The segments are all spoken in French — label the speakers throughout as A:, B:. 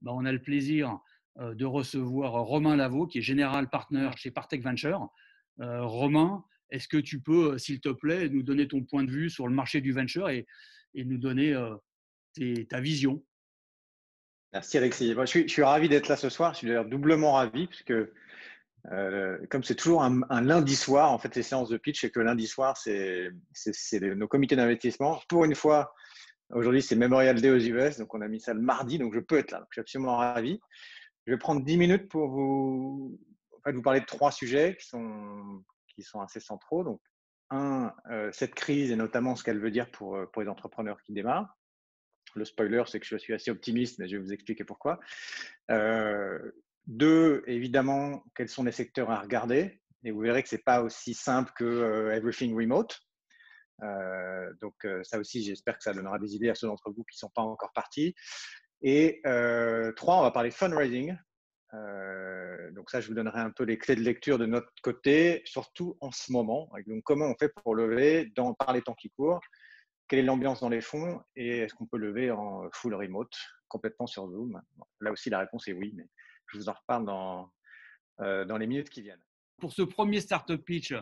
A: on a le plaisir de recevoir Romain Lavaux, qui est General Partner chez Partech Venture. Romain, est-ce que tu peux, s'il te plaît, nous donner ton point de vue sur le marché du venture et nous donner ta vision?
B: Merci Alexis. Moi, je suis ravi d'être là ce soir. Je suis d'ailleurs doublement ravi puisque comme c'est toujours un lundi soir, en fait, les séances de pitch, c'est que lundi soir, c'est nos comités d'investissement. Pour une fois, aujourd'hui, c'est Memorial Day aux US, donc on a mis ça le mardi, donc je peux être là. Donc, je suis absolument ravi. Je vais prendre 10 minutes pour vous parler de 3 sujets qui sont assez centraux. Donc, cette crise et notamment ce qu'elle veut dire pour les entrepreneurs qui démarrent. Le spoiler, c'est que je suis assez optimiste, mais je vais vous expliquer pourquoi. 2, évidemment, quels sont les secteurs à regarder. Et vous verrez que ce n'est pas aussi simple que everything remote. Donc, ça aussi, j'espère que ça donnera des idées à ceux d'entre vous qui ne sont pas encore partis. Et 3, on va parler fundraising. Donc ça, je vous donnerai un peu les clés de lecture de notre côté, surtout en ce moment. Donc, comment on fait pour lever par les temps qui courent? Quelle est l'ambiance dans les fonds et est-ce qu'on peut lever en full remote, complètement sur Zoom? Là aussi, la réponse est oui, mais je vous en reparle dans les minutes qui viennent.
A: Pour ce premier Startup Pitch,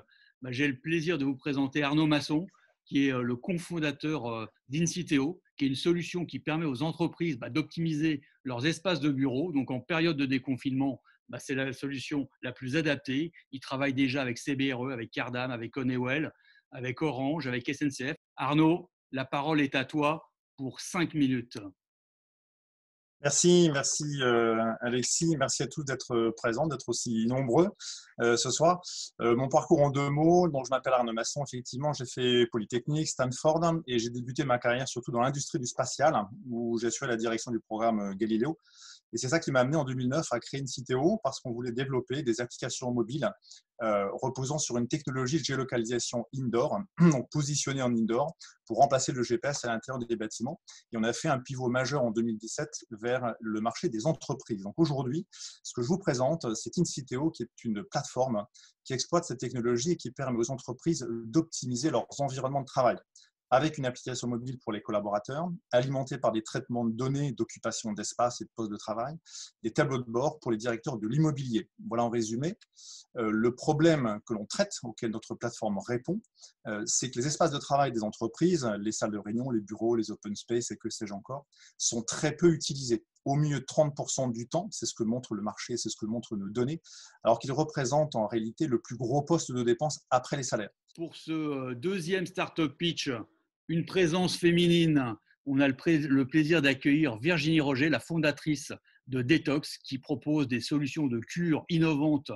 A: j'ai le plaisir de vous présenter Arnaud Masson, qui est le cofondateur d'Inciteo, qui est une solution qui permet aux entreprises d'optimiser leurs espaces de bureau. Donc, en période de déconfinement, c'est la solution la plus adaptée. Il travaille déjà avec CBRE, avec Cardam, avec Honeywell, avec Orange, avec SNCF. Arnaud, la parole est à toi pour 5 minutes.
C: Merci Alexis, merci à tous d'être présents, d'être aussi nombreux ce soir. Mon parcours en 2 mots, donc je m'appelle Arnaud Masson, effectivement j'ai fait Polytechnique, Stanford et j'ai débuté ma carrière surtout dans l'industrie du spatial où j'ai assuré la direction du programme Galileo. Et c'est ça qui m'a amené en 2009 à créer Inciteo parce qu'on voulait développer des applications mobiles reposant sur une technologie de géolocalisation indoor, donc positionnée en indoor, pour remplacer le GPS à l'intérieur des bâtiments. Et on a fait un pivot majeur en 2017 vers le marché des entreprises. Donc aujourd'hui, ce que je vous présente, c'est Inciteo, qui est une plateforme qui exploite cette technologie et qui permet aux entreprises d'optimiser leurs environnements de travail, avec une application mobile pour les collaborateurs, alimentée par des traitements de données d'occupation d'espace et de postes de travail, des tableaux de bord pour les directeurs de l'immobilier. Voilà en résumé. Le problème que l'on traite, auquel notre plateforme répond, c'est que les espaces de travail des entreprises, les salles de réunion, les bureaux, les open space et que sais-je encore, sont très peu utilisés. Au mieux 30% du temps, c'est ce que montre le marché, c'est ce que montrent nos données, alors qu'ils représentent en réalité le plus gros poste de dépense après les salaires.
A: Pour ce deuxième Startup Pitch, une présence féminine. On a le plaisir d'accueillir Virginie Roger, la fondatrice de Detox, qui propose des solutions de cure innovantes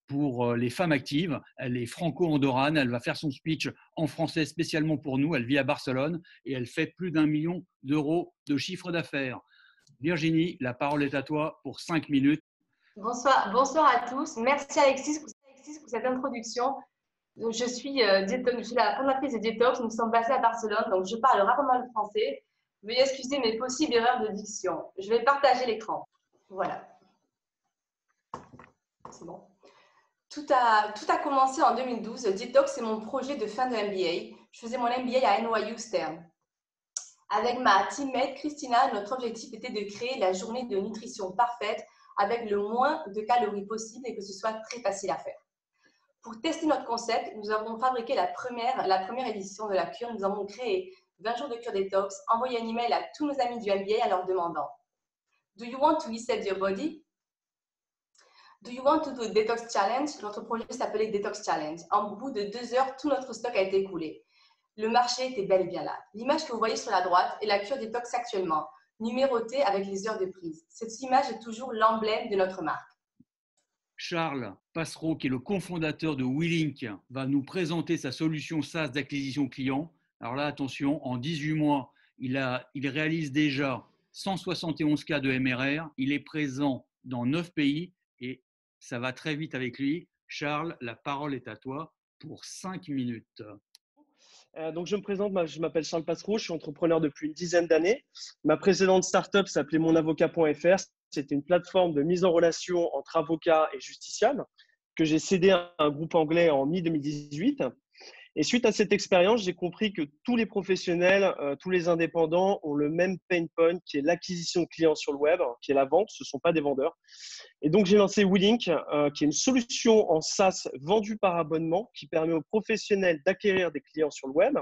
A: pour les femmes actives. Elle est franco-andorrane, elle va faire son speech en français spécialement pour nous. Elle vit à Barcelone et elle fait plus d'1 million d'euros de chiffre d'affaires. Virginie, la parole est à toi pour 5 minutes.
D: Bonsoir à tous. Merci Alexis pour cette introduction. Donc, je suis la fondatrice de Detox. Nous sommes basés à Barcelone, donc je parle rarement le français. Veuillez excuser mes possibles erreurs de diction. Je vais partager l'écran. Voilà. C'est bon. Tout a commencé en 2012. Detox, c'est mon projet de fin de MBA. Je faisais mon MBA à NYU Stern. Avec ma teammate Christina, notre objectif était de créer la journée de nutrition parfaite avec le moins de calories possible et que ce soit très facile à faire. Pour tester notre concept, nous avons fabriqué la première édition de la cure. Nous avons créé 20 jours de cure détox, envoyé un email à tous nos amis du MBA en leur demandant « Do you want to reset your body? Do you want to do a detox challenge ?» Notre projet s'appelait Detox Challenge. En bout de 2 heures, tout notre stock a été écoulé. Le marché était bel et bien là. L'image que vous voyez sur la droite est la cure détox actuellement, numérotée avec les heures de prise. Cette image est toujours l'emblème de notre marque.
A: Charles Passereau, qui est le cofondateur de WeLink, va nous présenter sa solution SaaS d'acquisition client. Alors là, attention, en 18 mois, il réalise déjà 171 cas de MRR. Il est présent dans 9 pays et ça va très vite avec lui. Charles, la parole est à toi pour 5 minutes.
E: Donc, je me présente, je m'appelle Charles Passereau, je suis entrepreneur depuis une dizaine d'années. Ma précédente startup s'appelait monavocat.fr. C'était une plateforme de mise en relation entre avocats et justiciables que j'ai cédé à un groupe anglais en mi-2018. Et suite à cette expérience, j'ai compris que tous les professionnels, tous les indépendants ont le même pain point qui est l'acquisition de clients sur le web, qui est la vente. Ce ne sont pas des vendeurs. Et donc, j'ai lancé WeLink, qui est une solution en SaaS vendue par abonnement qui permet aux professionnels d'acquérir des clients sur le web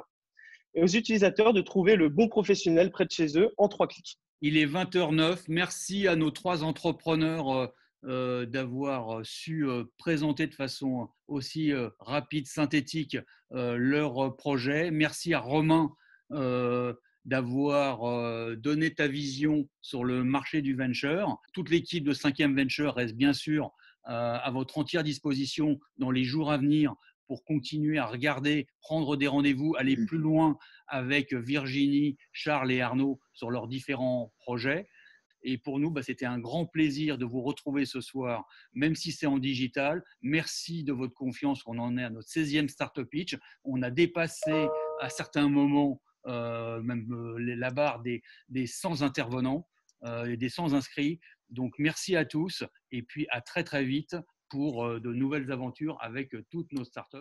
E: et aux utilisateurs de trouver le bon professionnel près de chez eux en 3 clics.
A: Il est 20h09. Merci à nos 3 entrepreneurs d'avoir su présenter de façon aussi rapide, synthétique leur projet. Merci à Romain d'avoir donné ta vision sur le marché du venture. Toute l'équipe de 5e Venture reste bien sûr à votre entière disposition dans les jours à venir pour continuer à regarder, prendre des rendez-vous, aller plus loin avec Virginie, Charles et Arnaud sur leurs différents projets. Et pour nous, c'était un grand plaisir de vous retrouver ce soir, même si c'est en digital. Merci de votre confiance. On en est à notre 16e Startup Pitch. On a dépassé à certains moments même la barre des 100 intervenants et des 100 inscrits. Donc, merci à tous et puis à très, très vite pour de nouvelles aventures avec toutes nos startups.